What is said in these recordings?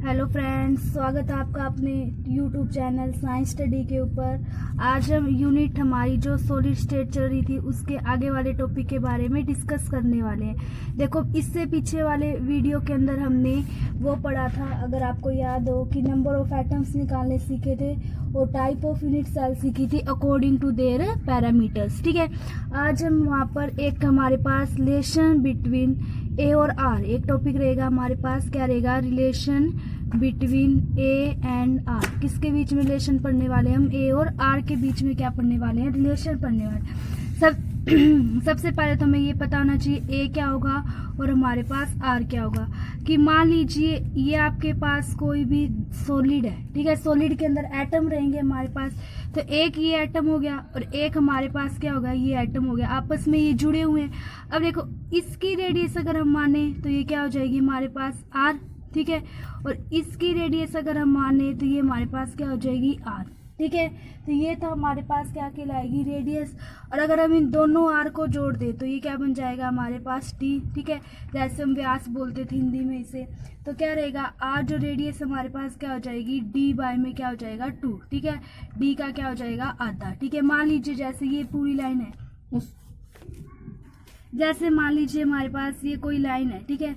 Hello friends, स्वागत है आपका अपने यूट्यूब चैनल साइंस स्टडी के ऊपर। आज हम यूनिट हमारी जो सॉलिड स्टेट चल रही थी उसके आगे वाले टॉपिक के बारे में डिस्कस करने वाले हैं। देखो, इससे पीछे वाले वीडियो के अंदर हमने वो पढ़ा था, अगर आपको याद हो, कि नंबर ऑफ एटम्स निकालने सीखे थे और टाइप ऑफ यूनिट सेल सीखी थी अकॉर्डिंग टू देयर पैरामीटर्स। ठीक है, आज हम वहाँ पर एक हमारे पास रिलेशन बिटवीन ए और आर, एक टॉपिक रहेगा हमारे पास। क्या रहेगा? Relation between A and R. किसके बीच में रिलेशन पढ़ने वाले हम? ए और आर के बीच में क्या पढ़ने वाले हैं? रिलेशन पढ़ने वाले। सबसे पहले तो हमें ये पता होना चाहिए ए क्या होगा और हमारे पास आर क्या होगा। कि मान लीजिए ये आपके पास कोई भी सॉलिड है, ठीक है, सॉलिड के अंदर एटम रहेंगे हमारे पास। तो एक ये एटम हो गया और एक हमारे पास क्या होगा? ये एटम हो गया, आपस में ये जुड़े हुए हैं। अब देखो, इसकी रेडियस अगर हम माने तो ये क्या हो जाएगी हमारे पास? आर। ठीक है, और इसकी रेडियस अगर हम माने तो ये हमारे पास क्या हो जाएगी? आर। ठीक है, तो ये तो हमारे पास क्या कहलाएगी? रेडियस। और अगर हम इन दोनों आर को जोड़ दें तो ये क्या बन जाएगा हमारे पास? टी। ठीक है, जैसे हम व्यास बोलते थे हिंदी में इसे, तो क्या रहेगा? आर जो रेडियस हमारे पास क्या हो जाएगी? डी बाय में क्या हो जाएगा? 2। ठीक है, डी का क्या हो जाएगा? आधा। ठीक है, मान लीजिए जैसे ये पूरी लाइन है, जैसे मान लीजिए हमारे पास ये कोई लाइन है, ठीक है,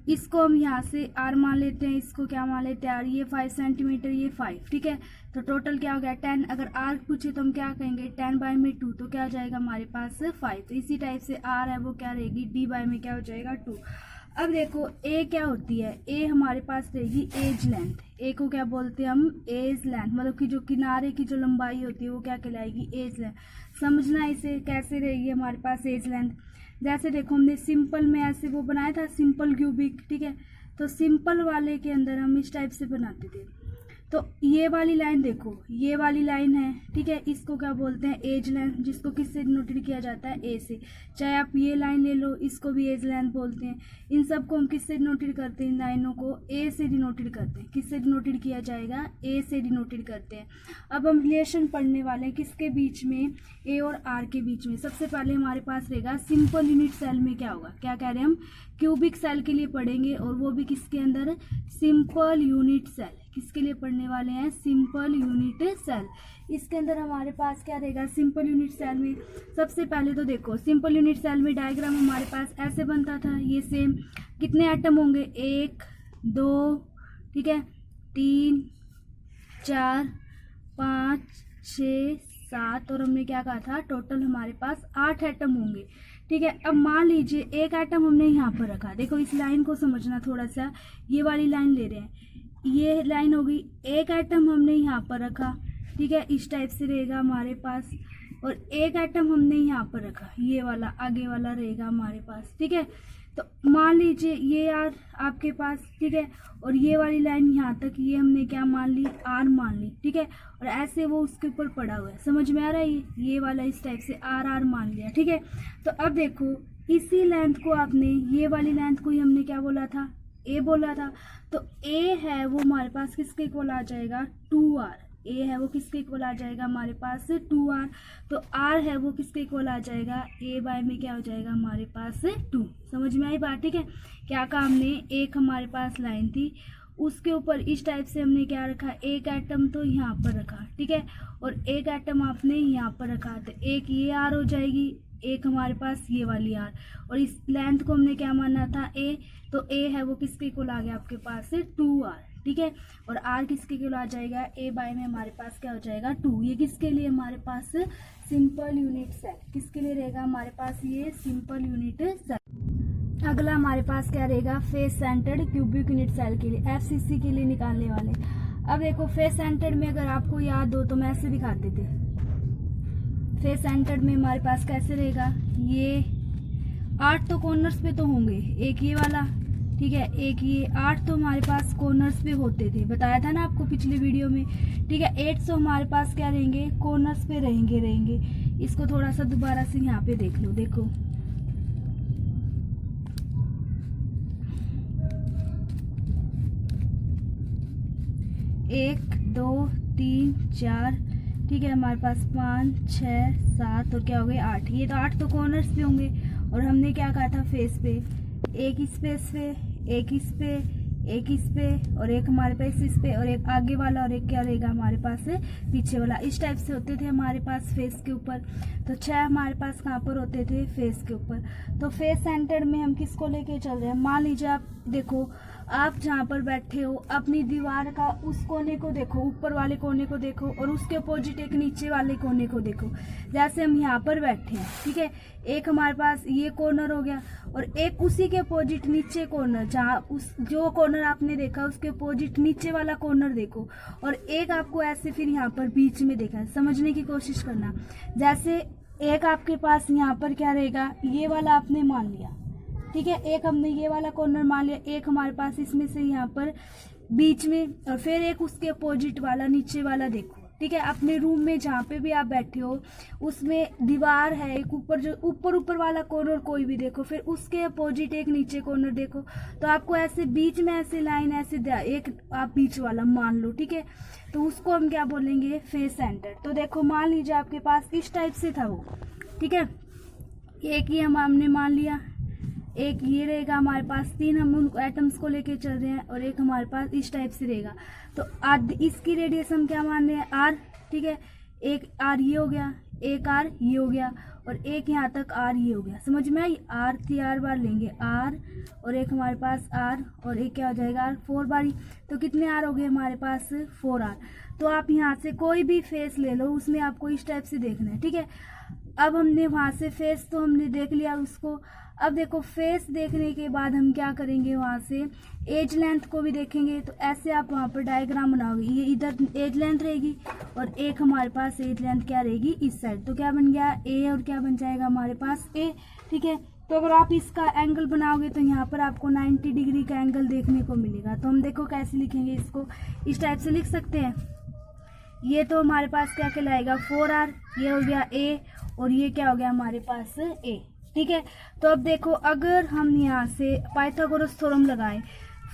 इसको हम यहाँ से आर मान लेते हैं, इसको क्या मान लेते हैं? आर। ये 5 सेंटीमीटर, ये 5। ठीक है, तो टोटल क्या हो गया? 10। अगर आर पूछे तो हम क्या कहेंगे? 10 बाय में 2, तो क्या हो जाएगा हमारे पास? 5। तो इसी टाइप से आर है वो क्या रहेगी? डी बाय में क्या हो जाएगा? 2। अब देखो, ए क्या होती है? ए हमारे पास रहेगी एज लेंथ। ए को क्या बोलते हैं हम? Edge length. मतलब कि जो किनारे की जो लंबाई होती है वो क्या कहलाएगी? Edge length. समझना इसे कैसे रहेगी हमारे पास एज लेंथ। जैसे देखो, हमने सिंपल में ऐसे वो बनाया था, सिंपल क्यूबिक। ठीक है, तो सिंपल वाले के अंदर हम इस टाइप से बनाते थे। तो ये वाली लाइन देखो, ये वाली लाइन है, ठीक है, इसको क्या बोलते हैं? एज लेंथ, जिसको किससे डिनोटेड किया जाता है? ए से। चाहे आप ये लाइन ले लो, इसको भी एज लेंथ बोलते हैं। इन सब को हम किससे डिनोटेड करते हैं? इन लाइनों को ए से डिनोटेड करते हैं। किससे डिनोटेड किया जाएगा? ए से डिनोटेड करते हैं। अब हम रिलेशन पढ़ने वाले हैं किसके बीच में? ए और आर के बीच में। सबसे पहले हमारे पास रहेगा सिंपल यूनिट सेल में क्या होगा? क्या कह रहे हैं हम? क्यूबिक सेल के लिए पढ़ेंगे, और वो भी किसके अंदर? Simple unit cell. किसके लिए पढ़ने वाले हैं? Simple unit cell. इसके अंदर हमारे पास क्या रहेगा? सिंपल यूनिट सेल में सबसे पहले तो देखो, सिंपल यूनिट सेल में डायग्राम हमारे पास ऐसे बनता था, ये सेम। कितने एटम होंगे? 1 2, ठीक है, 3 4 5 6 7, और हमने क्या कहा था? टोटल हमारे पास 8 एटम होंगे। ठीक है, अब मान लीजिए एक एटम हमने यहाँ पर रखा। देखो, इस लाइन को समझना थोड़ा सा, ये वाली लाइन ले रहे हैं, ये लाइन होगी। एक एटम हमने यहाँ पर रखा, ठीक है, इस टाइप से रहेगा हमारे पास, और एक एटम हमने यहाँ पर रखा, ये वाला आगे वाला रहेगा हमारे पास। ठीक है, तो मान लीजिए ये यार आपके पास, ठीक है, और ये वाली लाइन यहाँ तक, ये हमने क्या मान ली? आर मान ली। ठीक है, और ऐसे वो उसके ऊपर पड़ा हुआ है, समझ में आ रहा है? ये वाला इस टाइप से आर आर मान लिया। ठीक है, तो अब देखो, इसी लेंथ को आपने, ये वाली लेंथ को ही हमने क्या बोला था? ए बोला था। तो ए है वो हमारे पास किसके इक्वल आ जाएगा? 2r। ए है वो किसके इक्वल आ जाएगा हमारे पास? 2r। तो r है वो किसके इक्वल आ जाएगा? a बाय में क्या हो जाएगा हमारे पास? 2। समझ में आई बात? ठीक है, क्या कहा हमने? एक हमारे पास लाइन थी, उसके ऊपर इस टाइप से हमने क्या रखा? एक एटम तो यहाँ पर रखा, ठीक है, और एक एटम आपने यहाँ पर रखा, तो एक ये आर हो जाएगी, एक हमारे पास ये वाली आर, और इस लेंथ को हमने क्या माना था? ए। तो ए है वो किसके इक्वल आ गया आपके पास? 2r। ठीक है, और आर किसके इक्वल आ जाएगा? ए बाय में हमारे पास क्या हो जाएगा? 2। ये किसके लिए हमारे पास? Simple unit cell. किसके लिए रहेगा हमारे पास? ये सिंपल यूनिट सेल। अगला हमारे पास क्या रहेगा? Face centred cubic unit cell के लिए, एफसीसी के लिए निकालने वाले। अब देखो, फेस सेंटर्ड में अगर आपको याद हो तो मैं ऐसे दिखाते थे। फेस सेंटर्ड में हमारे पास कैसे रहेगा? ये 8 तो कॉर्नर्स पे तो होंगे, एक ये वाला, ठीक है, एक ये, 8 तो हमारे पास कॉर्नर्स पे होते थे, बताया था ना आपको पिछले वीडियो में। ठीक है, 8 तो हमारे पास क्या रहेंगे? कॉर्नर्स पे रहेंगे। इसको थोड़ा सा दोबारा से यहाँ पे देख लो। देखो, एक 2 3 4, ठीक है, हमारे पास 5 6 7, और क्या हो गए? 8। ये तो 8 तो कॉर्नर्स पे होंगे, और हमने क्या कहा था? फेस पे, एक स्पेस पे, एक इस पे, एक इस पे और एक हमारे पास इस पे और एक आगे वाला और एक क्या रहेगा हमारे पास पीछे वाला। इस टाइप से होते थे हमारे पास फेस के ऊपर। तो 6 हमारे पास कहाँ पर होते थे, फेस के ऊपर। तो फेस सेंटर में हम किसको लेके चल रहे हैं, मान लीजिए आप देखो, आप जहाँ पर बैठे हो अपनी दीवार का उस कोने को देखो, ऊपर वाले कोने को देखो और उसके अपोजिट एक नीचे वाले कोने को देखो। जैसे हम यहाँ पर बैठे हैं, ठीक है, एक हमारे पास ये कॉर्नर हो गया और एक उसी के अपोजिट नीचे कॉर्नर, जहाँ उस जो कॉर्नर आपने देखा उसके अपोजिट नीचे वाला कॉर्नर देखो, और एक आपको ऐसे फिर यहाँ पर बीच में देखा है। समझने की कोशिश करना। जैसे एक आपके पास यहाँ पर क्या रहेगा, ये वाला आपने मान लिया, ठीक है, एक हमने ये वाला कॉर्नर मान लिया, एक हमारे पास इसमें से यहाँ पर बीच में, और फिर एक उसके अपोजिट वाला नीचे वाला देखो, ठीक है। अपने रूम में जहाँ पे भी आप बैठे हो उसमें दीवार है एक ऊपर, जो ऊपर वाला कॉर्नर कोई भी देखो, फिर उसके अपोजिट एक नीचे कॉर्नर देखो। तो आपको ऐसे बीच में ऐसे लाइन ऐसे एक आप बीच वाला मान लो, ठीक है। तो उसको हम क्या बोलेंगे, फेस सेंटर। तो देखो मान लीजिए आपके पास इस टाइप से था वो, ठीक है, एक ही हमने मान लिया, एक ये रहेगा हमारे पास, 3 हम उन एटम्स को लेके चल रहे हैं और एक हमारे पास इस टाइप से रहेगा। तो इसकी रेडियस हम क्या मान रहे हैं, आर, ठीक है। एक आर ये हो गया, एक आर ये हो गया और एक यहाँ तक आर ये हो गया। समझ में आई, आर 3 बार लेंगे आर और एक हमारे पास आर और एक क्या हो जाएगा आर 4 बारी। तो कितने आर हो गए हमारे पास, 4 आर। तो आप यहाँ से कोई भी फेस ले लो, उसमें आपको इस टाइप से देखना है, ठीक है। अब हमने वहाँ से फेस तो हमने देख लिया उसको। अब देखो फेस देखने के बाद हम क्या करेंगे, वहाँ से एज लेंथ को भी देखेंगे। तो ऐसे आप वहाँ पर डायग्राम बनाओगे, ये इधर एज लेंथ रहेगी और एक हमारे पास एज लेंथ क्या रहेगी इस साइड। तो क्या बन गया ए और क्या बन जाएगा हमारे पास ए, ठीक है। तो अगर आप इसका एंगल बनाओगे तो यहाँ पर आपको 90 डिग्री का एंगल देखने को मिलेगा। तो हम देखो कैसे लिखेंगे इसको, इस टाइप से लिख सकते हैं। ये तो हमारे पास क्या कहलाएगा 4R, ये हो गया ए और ये क्या हो गया हमारे पास ए, ठीक है। तो अब देखो अगर हम यहाँ से पाइथागोरस थ्योरम लगाएं,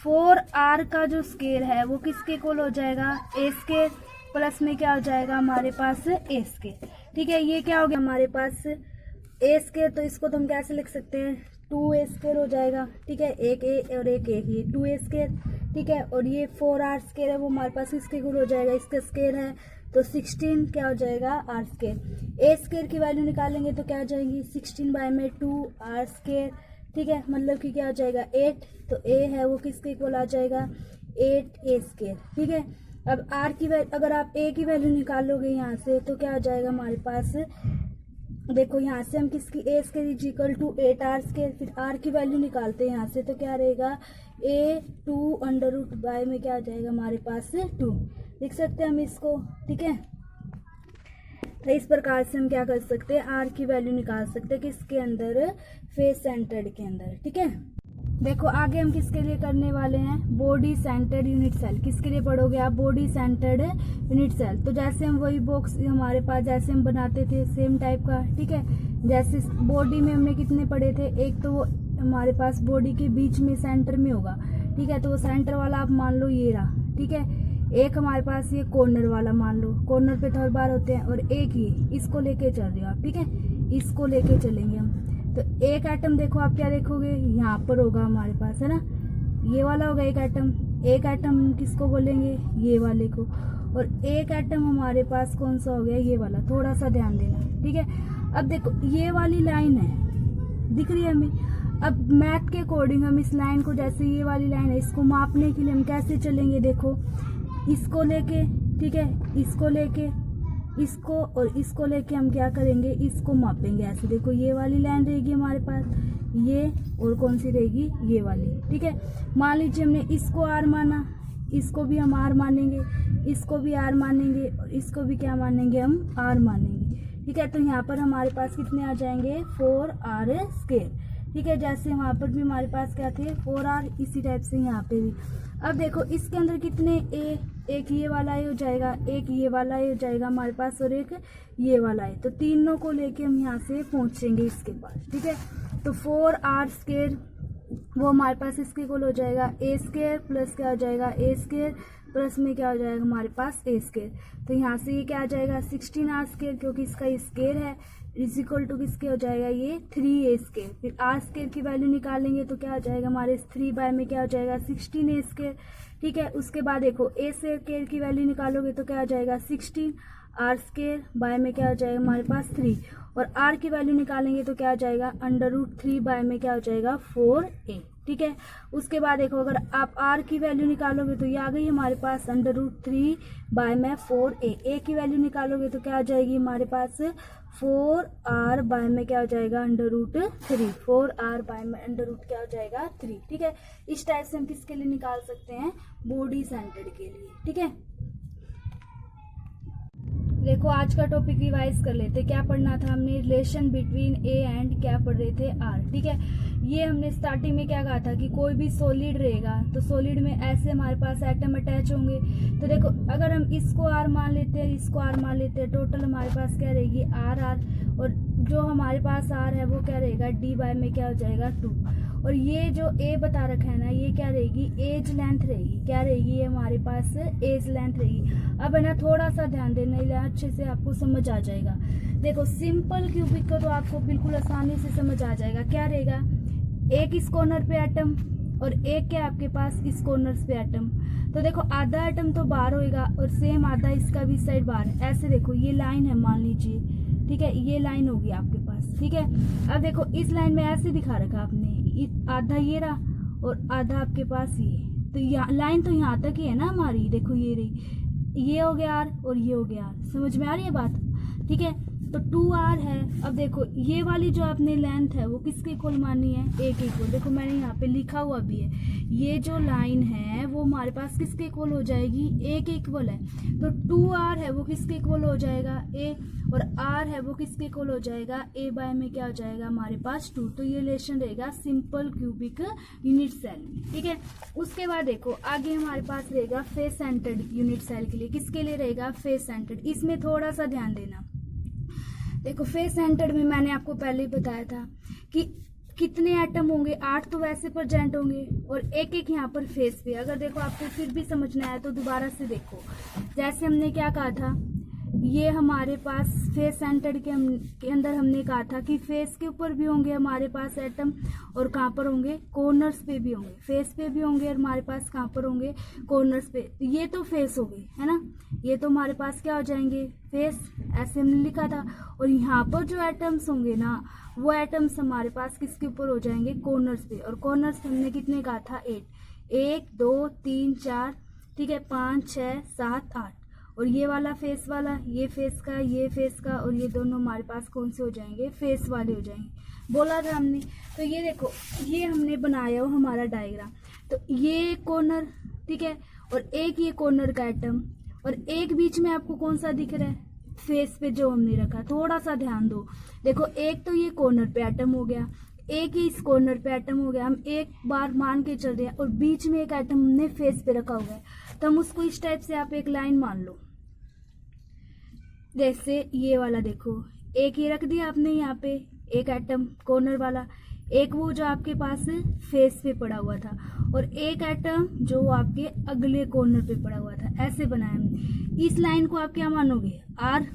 4R का जो स्क्वायर है वो किसके इक्वल हो जाएगा, ए स्क्वायर प्लस में क्या हो जाएगा हमारे पास ए स्क्वायर, ठीक है। ये क्या हो गया हमारे पास ए स्क्वायर, तो इसको तो हम कैसे लिख सकते हैं, 2a स्क्वायर हो जाएगा, ठीक है। एक ए और एक ये 2a स्क्वायर, ठीक है। और ये 4R स्क्वायर है वो हमारे पास इसके इक्वल हो जाएगा, इसका स्क्वायर है तो 16 क्या हो जाएगा आर स्क्वायर। ए स्क्वायर की वैल्यू निकालेंगे तो क्या आ जाएगी 16 बाय में 2R स्क्वायर, ठीक है। मतलब कि क्या आ जाएगा 8, तो ए है वो किसके इक्वल आ जाएगा 8a स्क्वायर, ठीक है। अब आर की वैल्यू, अगर आप ए की वैल्यू निकालोगे यहाँ से तो क्या आ जाएगा हमारे पास, देखो यहाँ से हम किसकी a square is equal to 8R square, फिर आर की वैल्यू निकालते हैं यहाँ से तो क्या रहेगा a2 बाय में क्या आ जाएगा हमारे पास 2, लिख सकते हैं हम इसको, ठीक है। तो इस प्रकार से हम क्या कर सकते हैं, आर की वैल्यू निकाल सकते हैं किसके अंदर, फेस सेंटर्ड के अंदर, ठीक है। देखो आगे हम किसके लिए करने वाले हैं, बॉडी सेंटर्ड यूनिट सेल। किसके लिए पढ़ोगे आप, बॉडी सेंटर्ड यूनिट सेल। तो जैसे हम वही बॉक्स हमारे पास जैसे हम बनाते थे सेम टाइप का, ठीक है। जैसे बॉडी में हमने कितने पढ़े थे, एक तो वो हमारे पास बॉडी के बीच में सेंटर में होगा, ठीक है। तो वो सेंटर वाला आप मान लो ये रहा, ठीक है। एक हमारे पास ये कॉर्नर वाला मान लो, कॉर्नर पे थोड़ी बार होते हैं, और एक ये इसको लेके चल रहे हो आप, ठीक है। इसको लेके चलेंगे हम। तो एक एटम देखो आप क्या देखोगे, यहाँ पर होगा हमारे पास, है ना, ये वाला होगा एक एटम। एक एटम किसको बोलेंगे, ये वाले को। और एक एटम हमारे पास कौन सा हो गया, ये वाला, थोड़ा सा ध्यान देना, ठीक है। अब देखो ये वाली लाइन है, दिख रही है हमें। अब मैथ के अकॉर्डिंग हम इस लाइन को, जैसे ये वाली लाइन है, इसको मापने के लिए हम कैसे चलेंगे, देखो इसको लेके, ठीक है, इसको लेके, इसको और इसको लेके हम क्या करेंगे, इसको मापेंगे ऐसे। देखो ये वाली लाइन रहेगी हमारे पास, ये और कौन सी रहेगी, ये वाली, ठीक है। मान लीजिए हमने इसको आर माना, इसको भी हम आर मानेंगे, इसको भी आर मानेंगे और इसको भी क्या मानेंगे, हम आर मानेंगे, ठीक है। तो यहाँ पर हमारे पास कितने आ जाएंगे 4R स्क्वायर, ठीक है। जैसे वहाँ पर भी हमारे पास क्या थे 4R, इसी टाइप से यहाँ पे भी। अब देखो इसके अंदर कितने ए, एक ये वाला ए हो जाएगा, एक ये वाला ए हो जाएगा हमारे पास और एक ये वाला है। तो तीनों को लेके हम यहाँ से पहुँचेंगे इसके पास, ठीक है। तो 4R स्क्वायर वो हमारे पास इसके इक्वल हो जाएगा ए स्क्वायर प्लस क्या हो जाएगा ए स्क्वायर प्लस में क्या हो जाएगा हमारे पास ए स्केयर। तो यहाँ से ये क्या आ जाएगा 16r स्केयर, क्योंकि इसका स्केयर है, इज इक्वल टू किसके हो जाएगा ये 3a स्केयर। फिर r स्केयर की वैल्यू निकालेंगे तो क्या हो जाएगा हमारे 3 बाय में क्या हो जाएगा 16a स्केयर। ठीक है, उसके बाद देखो a स्केयर की वैल्यू निकालोगे तो क्या हो जाएगा 16, r स्केयर बाय में क्या हो जाएगा हमारे पास 3, और r की वैल्यू निकालेंगे तो क्या हो जाएगा √3 बाय में क्या हो जाएगा 4a। ठीक है, उसके बाद देखो अगर आप r की वैल्यू निकालोगे तो ये आ गई हमारे पास √3 बाय में 4a। a की वैल्यू निकालोगे तो क्या आ जाएगी हमारे पास 4r बाय में क्या हो जाएगा √3, 4r बाय में √ क्या हो जाएगा 3। ठीक है, इस टाइप से हम किसके लिए निकाल सकते हैं, बॉडी सेंटर्ड के लिए। ठीक है, देखो आज का टॉपिक रिवाइज कर लेते। क्या पढ़ना था हमने, रिलेशन बिटवीन ए एंड क्या पढ़ रहे थे आर। ठीक है, ये हमने स्टार्टिंग में क्या कहा था कि कोई भी सॉलिड रहेगा तो सॉलिड में ऐसे हमारे पास एटम अटैच होंगे। तो देखो अगर हम इसको आर मान लेते हैं, इसको आर मान लेते हैं, टोटल हमारे पास क्या रहेगी आर आर, और जो हमारे पास आर है वो क्या रहेगा डी बाय में क्या हो जाएगा 2। और ये जो ए बता रखा है ना, ये क्या रहेगी एज लेंथ रहेगी। क्या रहेगी ये हमारे पास एज लेंथ रहेगी। अब है ना थोड़ा सा ध्यान देना, ये अच्छे से आपको समझ आ जाएगा। देखो सिंपल क्यूबिक को तो आपको बिल्कुल आसानी से समझ आ जाएगा। क्या रहेगा, एक इस कॉर्नर पे एटम और एक क्या आपके पास इस कॉर्नर पे एटम। तो देखो आधा एटम तो बाहर होएगा और सेम आधा इसका भी साइड बाहर है। ऐसे देखो ये लाइन है मान लीजिए, ठीक है, ये लाइन होगी आपके पास। ठीक है, अब देखो इस लाइन में ऐसे दिखा रखा आपने, आधा ये रहा और आधा आपके पास ये। तो लाइन तो यहाँ तक ही है ना हमारी, देखो ये रही, ये हो गया आर और ये हो गया आर। समझ में आ रही है बात। ठीक है, तो 2r है। अब देखो ये वाली जो आपने लेंथ है वो किसके इक्वल माननी है, ए के इक्वल। देखो मैंने यहाँ पे लिखा हुआ भी है, ये जो लाइन है वो हमारे पास किसके इक्वल हो जाएगी, ए के इक्वल है। तो 2r है वो किसके इक्वल हो जाएगा ए, और r है वो किसके इक्वल हो जाएगा ए बाय में क्या हो जाएगा हमारे पास 2। तो ये रिलेशन रहेगा सिंपल क्यूबिक यूनिट सेल। ठीक है, उसके बाद देखो आगे हमारे पास रहेगा फेस सेंटर्ड यूनिट सेल के लिए। किसके लिए रहेगा फेस सेंटर्ड। इसमें थोड़ा सा ध्यान देना। देखो फेस सेंटर्ड में मैंने आपको पहले ही बताया था कि कितने एटम होंगे, 8 तो वैसे प्रेजेंट होंगे और एक एक यहाँ पर फेस पे। अगर देखो आपको फिर भी समझ नहीं आया तो दोबारा से देखो। जैसे हमने क्या कहा था, ये हमारे पास फेस सेंटर्ड के अंदर हमने कहा था कि फेस के ऊपर भी होंगे हमारे पास एटम, और कहाँ पर होंगे कॉर्नर्स पे भी होंगे। फेस पे भी होंगे और हमारे पास कहाँ पर होंगे कॉर्नर्स पे। तो ये तो फेस हो गई है ना, ये तो हमारे पास क्या हो जाएंगे फेस, ऐसे हमने लिखा था। और यहाँ पर जो एटम्स होंगे ना वो एटम्स हमारे पास किसके ऊपर हो जाएंगे कॉर्नर्स पे। और कॉर्नर्स हमने कितने कहा था 8, 1 2 3 4, ठीक है, 5 6 7 8। और ये वाला फेस वाला, ये फेस का, ये फेस का, और ये दोनों हमारे पास कौन से हो जाएंगे फेस वाले हो जाएंगे, बोला था हमने। तो ये देखो ये हमने बनाया हो हमारा डायग्राम। तो ये कॉर्नर, ठीक है, और एक ये कॉर्नर का एटम, और एक बीच में आपको कौन सा दिख रहा है फेस पे जो हमने रखा। थोड़ा सा ध्यान दो। देखो एक तो ये कॉर्नर पे एटम हो गया, एक ही इस कॉर्नर पे एटम हो गया। हम एक बार मान के चल रहे हैं और बीच में एक एटम हमने फेस पे रखा हुआ है। तो हम उसको इस टाइप से आप एक लाइन मान लो, जैसे ये वाला देखो, एक ये रख दिया आपने यहाँ पे एक एटम कॉर्नर वाला, एक वो जो आपके पास फेस पे पड़ा हुआ था, और एक एटम जो आपके अगले कॉर्नर पे पड़ा हुआ था। ऐसे बनाया हमने। इस लाइन को आप क्या मानोगे आर।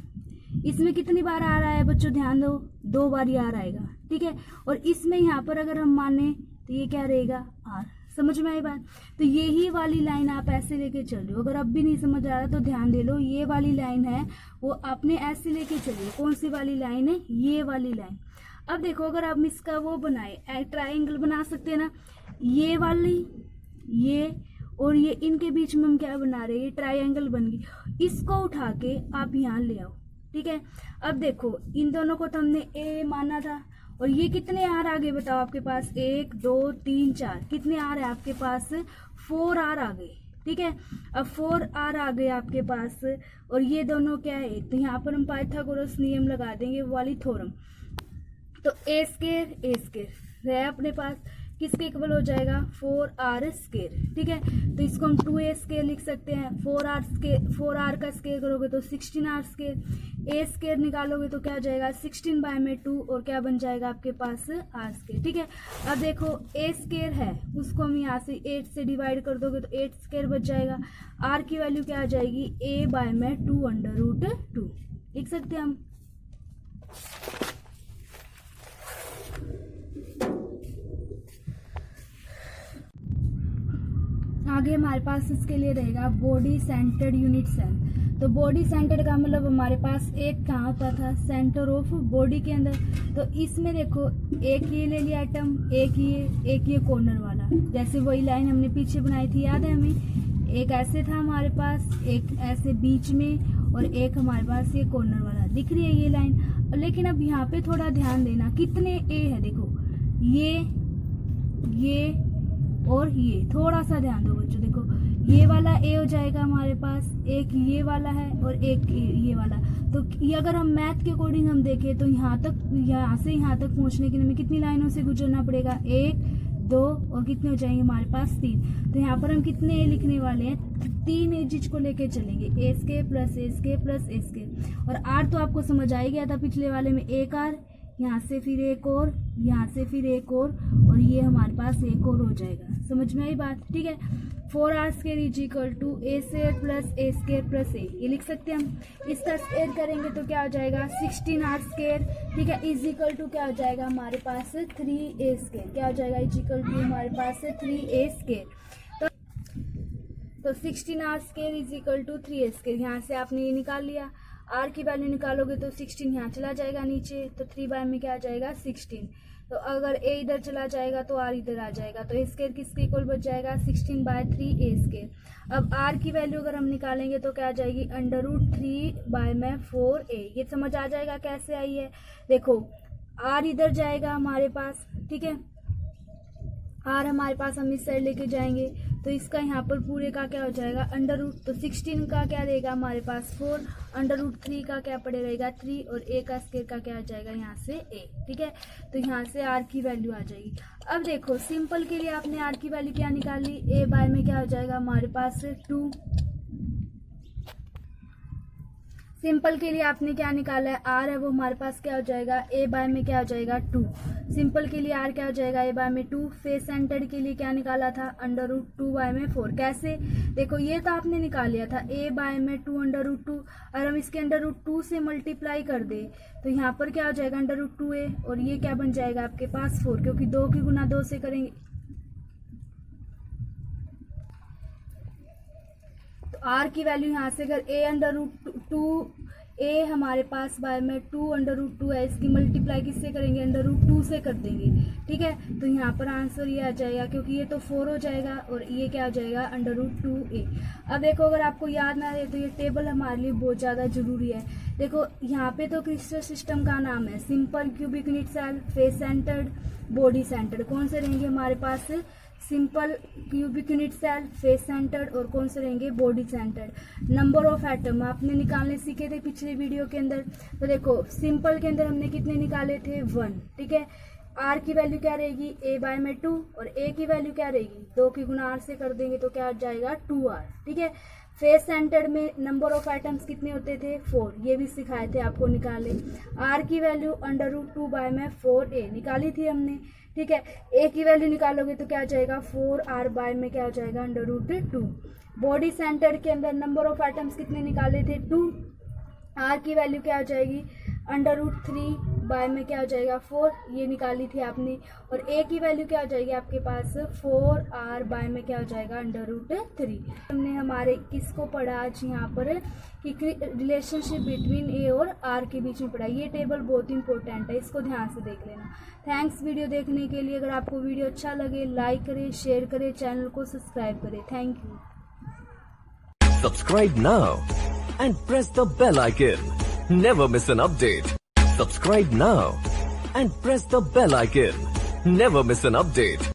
इसमें कितनी बार आ रहा है बच्चों, ध्यान दो, 2 बार ही आर आएगा। ठीक है, और इसमें यहाँ पर अगर हम माने तो ये क्या रहेगा आर। समझ में आई बात। तो यही वाली लाइन आप ऐसे लेके चल रहे हो। अगर अब भी नहीं समझ आ रहा तो ध्यान दे लो, ये वाली लाइन है वो आपने ऐसे लेके चलिए। कौन सी वाली लाइन है, ये वाली लाइन। अब देखो अगर आप इसका वो बनाए ट्राइंगल बना सकते हैं ना, ये वाली, ये और ये, इनके बीच में हम क्या बना रहे हैं, ये ट्राइंगल बन गई। इसको उठा के आप यहाँ ले आओ। ठीक है, अब देखो इन दोनों को तो हमने ए माना था, और ये कितने आर आ गए बताओ आपके पास, 1 2 3 4, कितने आर है आपके पास 4 आर आ गए। ठीक है, अब 4 आर आ गए आपके पास, और ये दोनों क्या है, तो यहाँ पर हम पाइथागोरस नियम लगा देंगे, वो वाली थ्योरम। तो ए स्क्वायर रहे अपने पास, किसके इक्वल हो जाएगा 4r स्क्वायर, ठीक है। तो इसको हम 2a स्क्वायर लिख सकते हैं। 4r का स्क्वायर करोगे तो 16r स्क्वायर, a स्क्वायर निकालोगे तो क्या हो जाएगा 16 बाय में 2 और क्या बन जाएगा आपके पास r स्क्वायर, ठीक है। अब देखो a स्क्वायर है उसको हम यहाँ से 8 से डिवाइड कर दोगे तो 8 स्क्वायर बच जाएगा। r की वैल्यू क्या आ जाएगी a बाय में 2 अंडर रूट 2 लिख सकते हैं हम। आगे हमारे पास इसके लिए रहेगा बॉडी सेंटर्ड यूनिट सेल। तो बॉडी सेंटर्ड का मतलब हमारे पास एक कहाँ होता था सेंटर ऑफ बॉडी के अंदर। तो इसमें देखो एक ये ले लिया आइटम, एक ये कॉर्नर वाला, जैसे वही लाइन हमने पीछे बनाई थी याद है हमें। एक ऐसे था हमारे पास, एक ऐसे बीच में और एक हमारे पास ये कॉर्नर वाला दिख रही है ये लाइन। लेकिन अब यहाँ पे थोड़ा ध्यान देना कितने ए है, देखो ये और ये, थोड़ा सा ध्यान दो बच्चों। देखो ये वाला ए हो जाएगा हमारे पास, एक ये वाला है और एक ये वाला। तो ये अगर हम मैथ के अकॉर्डिंग हम देखें तो यहाँ से यहाँ तक पहुँचने के लिए हमें कितनी लाइनों से गुजरना पड़ेगा 1 2 और कितने हो जाएंगे हमारे पास 3। तो यहाँ पर हम कितने ए लिखने वाले हैं 3 एजिज को लेके चलेंगे, ए स्क्वायर प्लस ए स्क्वायर प्लस ए स्क्वायर। और आर तो आपको समझ आ ही गया था पिछले वाले में, एक आर यहाँ से फिर एक और, यहाँ से फिर एक और ये हमारे पास एक और हो जाएगा। समझ में आई बात, ठीक है। 4r square is equal to a square plus a square plus a, ये लिख सकते हैं हम। इसका स्क्वायर करेंगे तो क्या हो जाएगा 16r स्क्वायर, ठीक है, इज इक्वल टू क्या हो जाएगा हमारे पास 3a स्क्वायर, क्या हो जाएगा इज इक्वल टू हमारे पास 3a स्क्वायर। तो 16r square is equal to 3a square, यहाँ से आपने ये निकाल लिया। r की वैल्यू निकालोगे तो 16 यहाँ चला जाएगा नीचे, तो 3 बाय में क्या आ जाएगा 16। तो अगर a इधर चला जाएगा तो r इधर आ जाएगा, तो a स्क्वायर किसके इक्वल बच जाएगा 16 बाय 3a स्क्वायर। अब r की वैल्यू अगर हम निकालेंगे तो क्या आ जाएगी अंडर रूट 3 बाय में 4a। ये समझ आ जाएगा कैसे आई है। देखो r इधर जाएगा हमारे पास, ठीक है, r हमारे पास हम इस साइड लेके जाएंगे तो इसका यहाँ पर पूरे का क्या हो जाएगा अंडर रूट। तो 16 का क्या रहेगा हमारे पास 4, अंडर रूट 3 का क्या पड़े रहेगा 3 और a का स्क्वायर का क्या आ जाएगा यहाँ से a, ठीक है। तो यहाँ से r की वैल्यू आ जाएगी। अब देखो सिंपल के लिए आपने r की वैल्यू क्या निकाली, a बाय में क्या हो जाएगा हमारे पास 2। सिंपल के लिए आपने क्या निकाला है r है वो हमारे पास क्या हो जाएगा a बाय में क्या हो जाएगा 2। सिंपल के लिए r क्या हो जाएगा a बाय में 2। फेस सेंटर्ड के लिए क्या निकाला था अंडर रूट 2 बाय में 4। कैसे, देखो ये तो आपने निकाल लिया था a बाय में 2 अंडर रूट 2। अगर हम इसके अंडर रूट 2 से मल्टीप्लाई कर दे तो यहाँ पर क्या हो जाएगा अंडर रूट 2a और ये क्या बन जाएगा आपके पास 4, क्योंकि 2 की गुना 2 से करेंगे। तो r की वैल्यू यहाँ से अगर a अंडर रूट 2 a हमारे पास बाय में 2 अंडर रूट 2 है, इसकी मल्टीप्लाई किससे करेंगे अंडर रूट 2 से कर देंगे, ठीक है। तो यहाँ पर आंसर ये आ जाएगा क्योंकि ये तो 4 हो जाएगा और ये क्या हो जाएगा अंडर रूट 2a। अब देखो अगर आपको याद ना रहे तो ये टेबल हमारे लिए बहुत ज़्यादा जरूरी है। देखो यहाँ पे तो क्रिस्टल सिस्टम का नाम है simple cubic unit cell, face centred, body centred. कौन से रहेंगे हमारे पास simple cubic unit cell, face centred और कौन से रहेंगे body centred. Number of atom आपने निकालने सीखे थे पिछले वीडियो के अंदर। तो देखो सिंपल के अंदर हमने कितने निकाले थे 1, ठीक है। r की वैल्यू क्या रहेगी a बाय में 2 और a की वैल्यू क्या रहेगी 2 की गुना r से कर देंगे तो क्या आ जाएगा 2r, ठीक है। फेस सेंटर्ड में नंबर ऑफ आइटम्स कितने होते थे 4, ये भी सिखाए थे आपको निकाले। r की वैल्यू अंडर रूट 2 बाय में 4a निकाली थी हमने, ठीक है। a की वैल्यू निकालोगे तो क्या आ जाएगा 4r बाय में क्या हो जाएगा अंडर रूट 2। बॉडी सेंटर्ड के अंदर नंबर ऑफ आइटम्स कितने निकाले थे 2, r की वैल्यू क्या हो जाएगी अंडर रूट 3 बाय में क्या हो जाएगा 4, ये निकाली थी आपने। और a की वैल्यू क्या हो जाएगी आपके पास 4r बाय में क्या हो जाएगा अंडर रूट 3। हमने हमारे किसको पढ़ा आज यहाँ पर कि रिलेशनशिप बिटवीन a और r के बीच में पढ़ा। ये टेबल बहुत इंपॉर्टेंट है, इसको ध्यान से देख लेना। थैंक्स वीडियो देखने के लिए। अगर आपको वीडियो अच्छा लगे लाइक करें, शेयर करें, चैनल को सब्सक्राइब करें। Thank you. Subscribe now and press the bell icon. Never miss an update. Subscribe now and press the bell icon. Never miss an update.